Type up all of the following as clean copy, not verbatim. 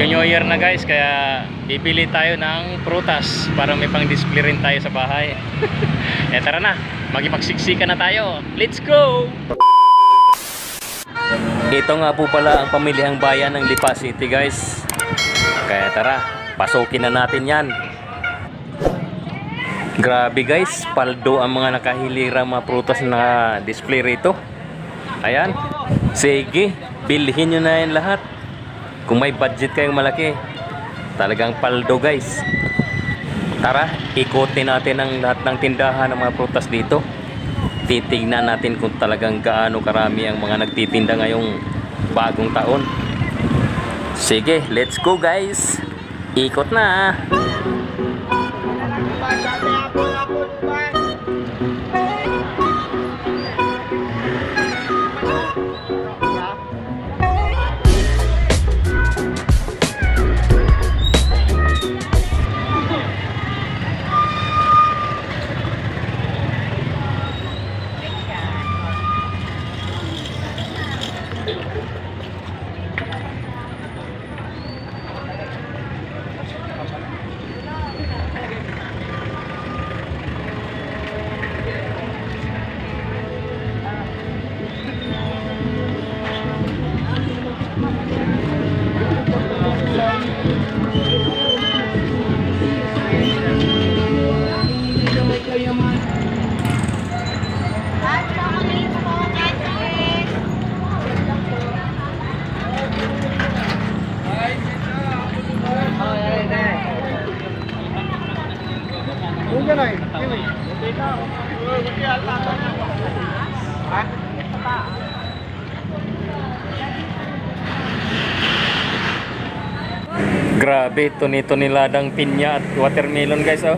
New Year na guys, kaya bibili tayo ng prutas para may pang display rin tayo sa bahay. Tara na, magipagsiksika na tayo. Let's go! Ito nga po pala ang pamilihang bayan ng Lipa City guys. Kaya tara, pasukin na natin yan. Grabe guys, paldo ang mga nakahilirang mga prutas na display rito. Ayan, sige, bilhin nyo na yan lahat. Kung may budget kayong malaki, talagang paldo guys. Tara, ikutin natin ang lahat ng tindahan ng mga prutas dito. Titignan natin kung talagang gaano karami ang mga nagtitinda ngayong bagong taon. Sige, let's go guys. Ikot na. Grabe, ito niladang pinya at watermelon guys, oh.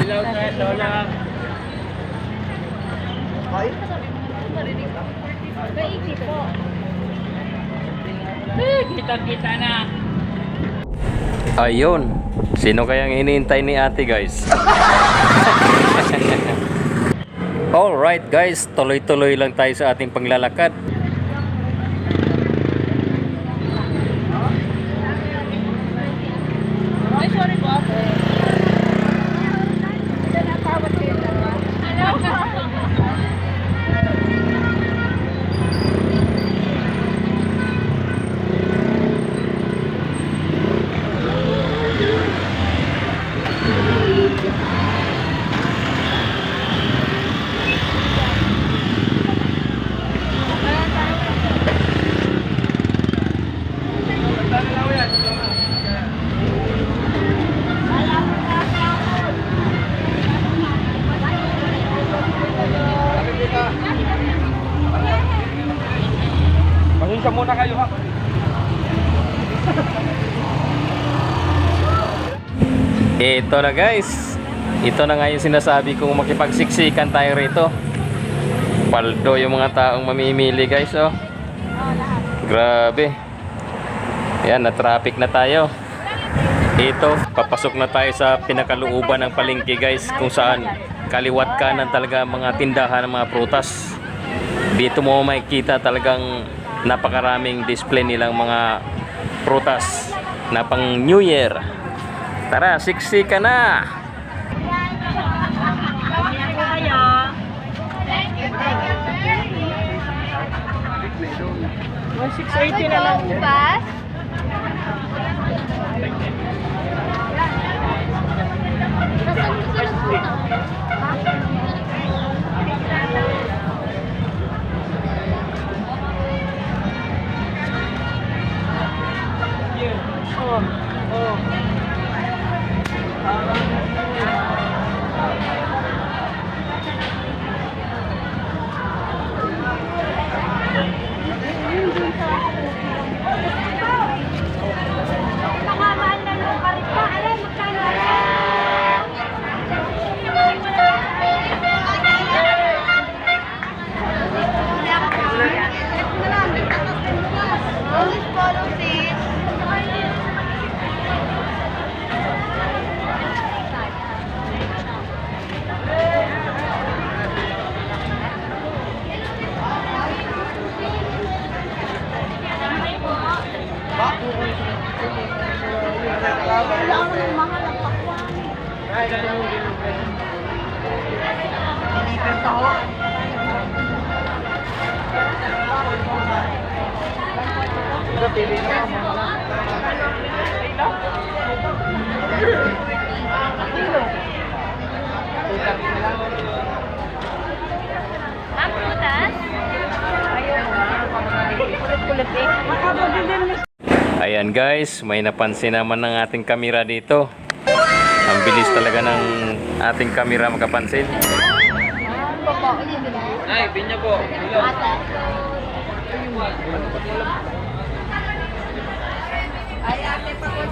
Hello guys, hola. Kita-kita na. Ayun, sino kayang hinihintay ni ate guys? Alright guys, tuloy-tuloy lang tayo sa ating paglalakad. Ay, sorry po ako. Pasensya muna kayo ha. Ito na guys, ito na nga yung sinasabi kong makipagsiksikan tayo rito. Paldo yung mga taong mamimili guys, oh. Grabe. Yan, na-traffic na tayo. Ito, papasok na tayo sa pinakaluuban ng palengke guys, kung saan kaliwat kanan talaga mga tindahan ng mga prutas. Dito mo makikita talagang napakaraming display nilang mga prutas na pang New Year. Tara, siksi ka na! 680 na lang. Bus? Nakamahal na lupa rin pa. Alam, magkano Bakit? Ang prutas? Kulit-kulit eh. Ayan guys, may napansin naman ng ating kamera dito. Ang bilis talaga ng ating kamera makapansin. Ay, pinya po. Ay, ate pa po.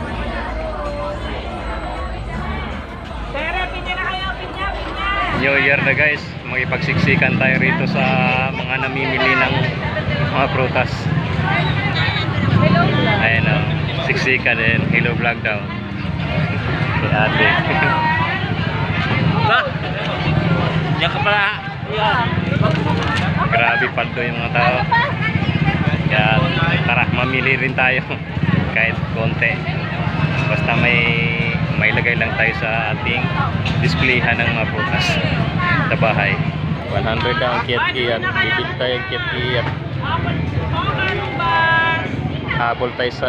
Pero, pinya na kayo, pinya. New Year na guys, makipagsiksikan tayo rito sa mga namimili ng mga prutas. Ayan o, siksikan din, hello vlog daw. Si ate. Ba? Diyan ka pala. Grabe paldo yung mga tao. Kaya tara, mamili rin tayo. Kahit konti. Basta may lagay lang tayo sa ating displayhan ng mga prutas sa bahay. 100 ang kiyat-kiyat. Bibili tayo ng kiyat-kiyat. Habol tayo sa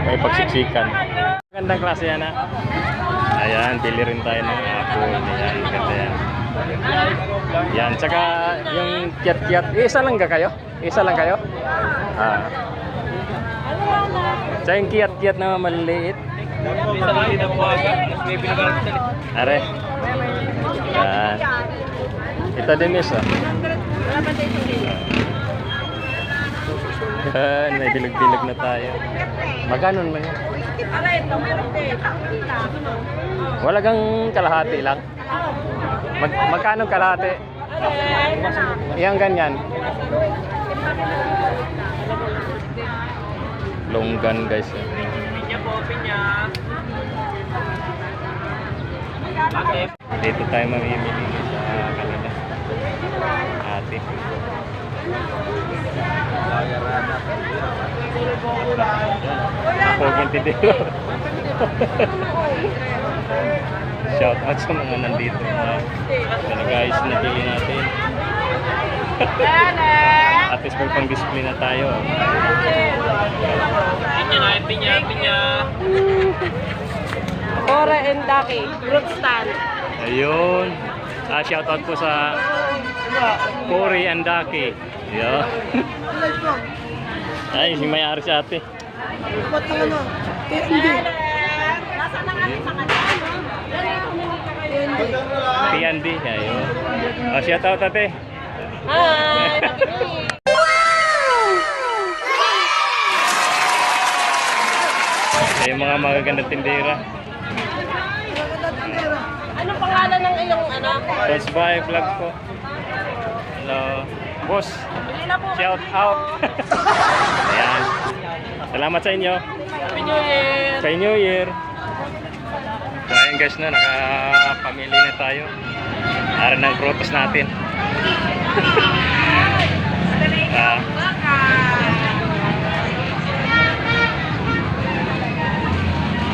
may pagsiksikan. Magandang klase yan ha. Ayan, bili rin tayo ng apple. Ayan, ganda yan. Yan, tsaka yung kiyat-kiyat. Isa lang ka kayo? Isa lang kayo? Ah. Tsaka yung kiyat-kiyat na maliliit. Isa lang din ang buwaga. Mas may pinagalit na. Are. Yan. Ito din is oh. Yan, may bilog-bilog na tayo. Magkano naman yan? Wala kang kalahati lang? Magkano kalahati? Yang ganyan? Longgan guys. Pinya po, pinya. Dito tayo mamimili sa kanila. Ate. Ako gintindero. Shout out sa mga nandito na guys, nabili natin. At least may pang display na tayo. Pinya na, pinya, pinya. Ora and Ducky, fruit stand. Ayun. Shout out po sa Cory and Ducky. Yeah. Ay, si may-ari sa ate. P&D. Ayun. Shout out ate. Hi! Yung mga magagandang tindera. Anong pangalan ng iyong anak? Boss Bye vlog po. Hello. Boss, Bili na po. shout out. Ayan. Salamat sa inyo. Happy New Year! Sa New Year. So ayun guys na, nakapamili na tayo. Ara ng prutas natin.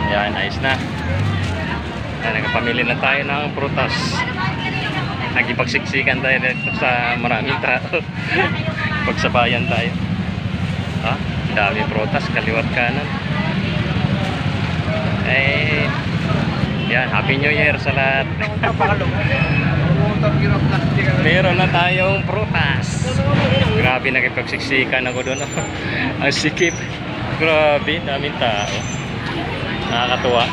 Yan, ayos na. Yan, nakapamili na tayo ng prutas. Nagipagsiksikan tayo dito sa maraming tao. Pagsabayan tayo. Ha? Dami prutas, kaliwat kanan. Eh, yan, Happy New Year sa lahat. Meron na tayong prutas. Grabe, nakipagsiksikan ako doon. Ang sikip. Grabe, daming tao. Nakakatuwa.